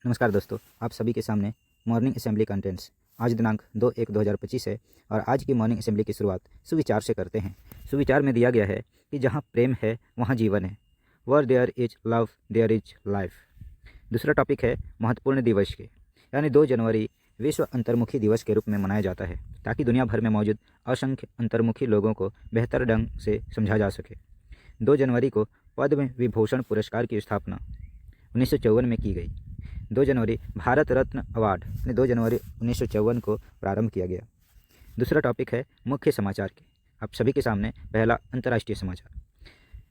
नमस्कार दोस्तों, आप सभी के सामने मॉर्निंग असेंबली कंटेंट्स आज दिनांक 2/1/2025 है और आज की मॉर्निंग असेंबली की शुरुआत सुविचार से करते हैं। सुविचार में दिया गया है कि जहाँ प्रेम है वहाँ जीवन है। Where there is love there is life. दूसरा टॉपिक है महत्वपूर्ण दिवस के, यानी 2 जनवरी विश्व अंतर्मुखी दिवस के रूप में मनाया जाता है ताकि दुनिया भर में मौजूद असंख्य अंतर्मुखी लोगों को बेहतर ढंग से समझा जा सके। 2 जनवरी को पद्म विभूषण पुरस्कार की स्थापना 1954 में की गई। 2 जनवरी भारत रत्न अवार्ड 2 जनवरी 1954 को प्रारंभ किया गया। दूसरा टॉपिक है मुख्य समाचार के। आप सभी के सामने पहला अंतर्राष्ट्रीय समाचार।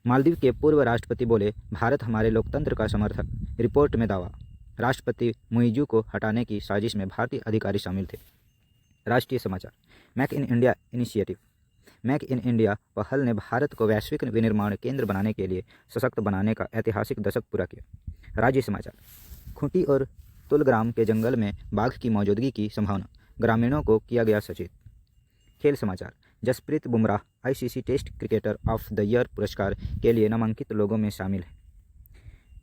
मालदीव के पूर्व राष्ट्रपति बोले, भारत हमारे लोकतंत्र का समर्थक। रिपोर्ट में दावा। राष्ट्रपति मुइजू को हटाने की साजिश में भारतीय अधिकारी शामिल थे। राष्ट्रीय समाचार। Make in India initiative. Make in India पहल ने भारत को वैश्विक विनिर्माण केंद्र बनाने के लिए सशक्त बनाने का ऐतिहासिक दशक पूरा किया। राज्य समाचार। खूंटी और तुलग्राम के जंगल में बाघ की मौजूदगी की संभावना, ग्रामीणों को किया गया सचेत। खेल समाचार। Jasprit Bumrah ICC test cricketer of the year पुरस्कार के लिए नामांकित लोगों में शामिल है।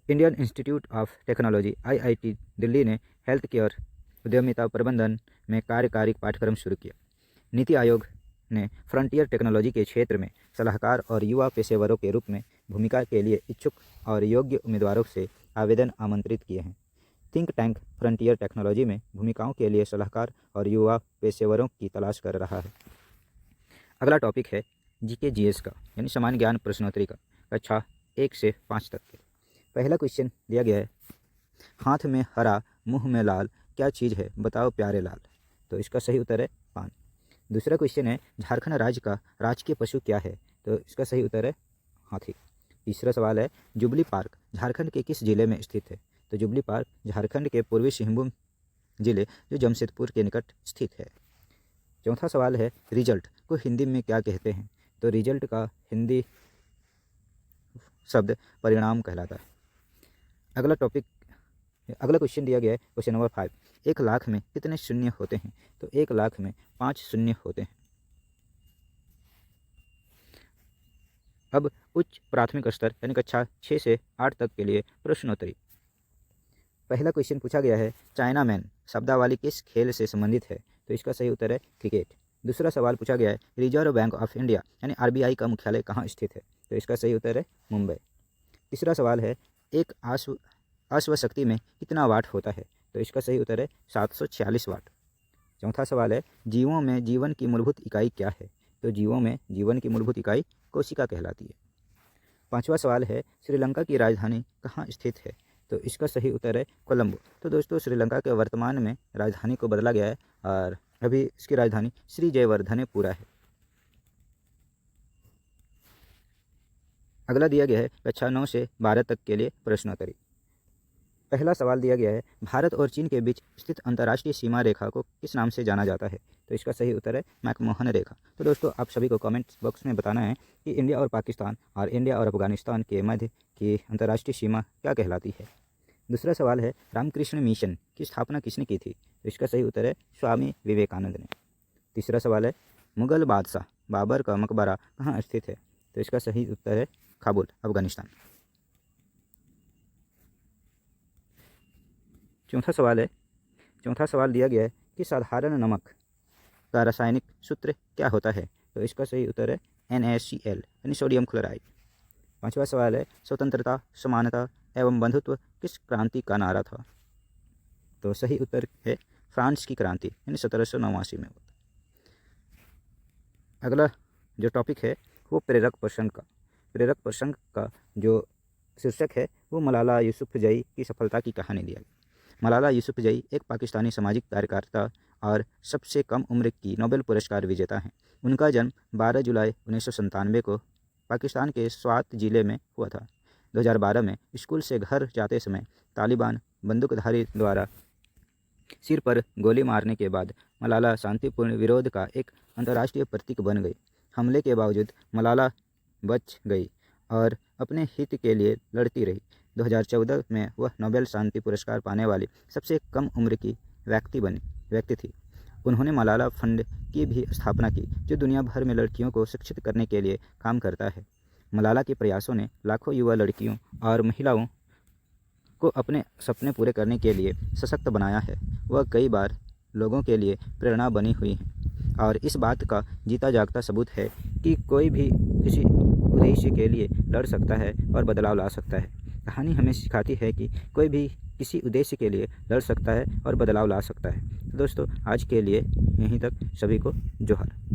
Indian Institute of Technology IIT Delhi ने हेल्थ केयर उद्यमिता प्रबंधन में कार्यकारी पाठ्यक्रम शुरू किया। नीति आयोग ने फ्रंटियर टेक्नोलॉजी के क्षेत्र में सलाहकार और युवा पेशेवरों के रूप में भूमिका के लिए इच्छुक और योग्य उम्मीदवारों से आवेदन आमंत्रित किए हैं। थिंक टैंक फ्रंटियर टेक्नोलॉजी में भूमिकाओं के लिए सलाहकार और युवा पेशेवरों की तलाश कर रहा है। अगला टॉपिक है जीके जीएस का, यानी सामान्य ज्ञान प्रश्नोत्तरी का, कक्षा 1 से 5 तक के। पहला क्वेश्चन दिया गया है, हाथ में हरा मुंह में लाल क्या चीज़ है, बताओ प्यारे लाल। तो इसका सही उत्तर है पान। दूसरा क्वेश्चन है, झारखंड राज्य का राजकीय पशु क्या है। तो इसका सही उत्तर है हाथी। तीसरा सवाल है, जुबली पार्क झारखंड के किस जिले में स्थित है। तो जुबली पार्क झारखंड के पूर्वी सिंहभूम जिले जो जमशेदपुर के निकट स्थित है। चौथा सवाल है, रिजल्ट को हिंदी में क्या कहते हैं। तो रिजल्ट का हिंदी शब्द परिणाम कहलाता है। अगला क्वेश्चन दिया गया है, क्वेश्चन नंबर 5, 1 लाख में कितने शून्य होते हैं। तो 1 लाख में 5 शून्य होते हैं। अब उच्च प्राथमिक स्तर यानी कक्षा 6 से 8 तक के लिए प्रश्नोत्तरी। पहला क्वेश्चन पूछा गया है, चाइना मैन शब्दावली किस खेल से संबंधित है। तो इसका सही उत्तर है क्रिकेट। दूसरा सवाल पूछा गया है, रिजर्व बैंक ऑफ इंडिया यानी आरबीआई का मुख्यालय कहाँ स्थित है। तो इसका सही उत्तर है मुंबई। तीसरा सवाल है, एक अश्वशक्ति में कितना वाट होता है। तो इसका सही उत्तर है 746 वाट। चौथा सवाल है, जीवों में जीवन की मूलभूत इकाई क्या है। तो जीवों में जीवन की मूलभूत इकाई कोशिका कहलाती है। पांचवा सवाल है, श्रीलंका की राजधानी कहाँ स्थित है। तो इसका सही उत्तर है कोलंबो। तो दोस्तों, श्रीलंका के वर्तमान में राजधानी को बदला गया है और अभी इसकी राजधानी श्री जयवर्धनेपुरा है। अगला दिया गया है कक्षा 9 से 12 तक के लिए प्रश्नोत्तरी। पहला सवाल दिया गया है, भारत और चीन के बीच स्थित अंतर्राष्ट्रीय सीमा रेखा को किस नाम से जाना जाता है। तो इसका सही उत्तर है मैकमोहन रेखा। तो दोस्तों, आप सभी को कमेंट बॉक्स में बताना है कि इंडिया और पाकिस्तान और इंडिया और अफगानिस्तान के मध्य की अंतर्राष्ट्रीय सीमा क्या कहलाती है। दूसरा सवाल है, रामकृष्ण मिशन की स्थापना किसने की थी। तो इसका सही उत्तर है स्वामी विवेकानंद ने। तीसरा सवाल है, मुगल बादशाह बाबर का मकबरा कहाँ स्थित है। तो इसका सही उत्तर है काबुल, अफगानिस्तान। चौथा सवाल दिया गया है कि साधारण नमक का रासायनिक सूत्र क्या होता है। तो इसका सही उत्तर है NaCl यानी सोडियम क्लोराइड। पांचवा सवाल है, स्वतंत्रता, समानता एवं बंधुत्व किस क्रांति का नारा था। तो सही उत्तर है फ्रांस की क्रांति यानी 1789 में। अगला जो टॉपिक है वो प्रेरक प्रसंग का जो शीर्षक है वो मलाला यूसुफजई की सफलता की कहानी दिया गया। मलाला यूसुफजई एक पाकिस्तानी सामाजिक कार्यकर्ता और सबसे कम उम्र की नोबेल पुरस्कार विजेता हैं। उनका जन्म 12 जुलाई 1997 को पाकिस्तान के स्वात जिले में हुआ था। 2012 में स्कूल से घर जाते समय तालिबान बंदूकधारी द्वारा सिर पर गोली मारने के बाद मलाला शांतिपूर्ण विरोध का एक अंतर्राष्ट्रीय प्रतीक बन गई। हमले के बावजूद मलाला बच गई और अपने हित के लिए लड़ती रही। 2014 में वह नोबेल शांति पुरस्कार पाने वाली सबसे कम उम्र की व्यक्ति थी। उन्होंने मलाला फंड की भी स्थापना की, जो दुनिया भर में लड़कियों को शिक्षित करने के लिए काम करता है। मलाला के प्रयासों ने लाखों युवा लड़कियों और महिलाओं को अपने सपने पूरे करने के लिए सशक्त बनाया है, वह कई बार लोगों के लिए प्रेरणा बनी हुई है और इस बात का जीता जागता सबूत है कि कोई भी किसी उद्देश्य के लिए लड़ सकता है और बदलाव ला सकता है। कहानी हमें सिखाती है कि कोई भी किसी उद्देश्य के लिए लड़ सकता है और बदलाव ला सकता है। तो दोस्तों, आज के लिए यहीं तक। सभी को जोहार।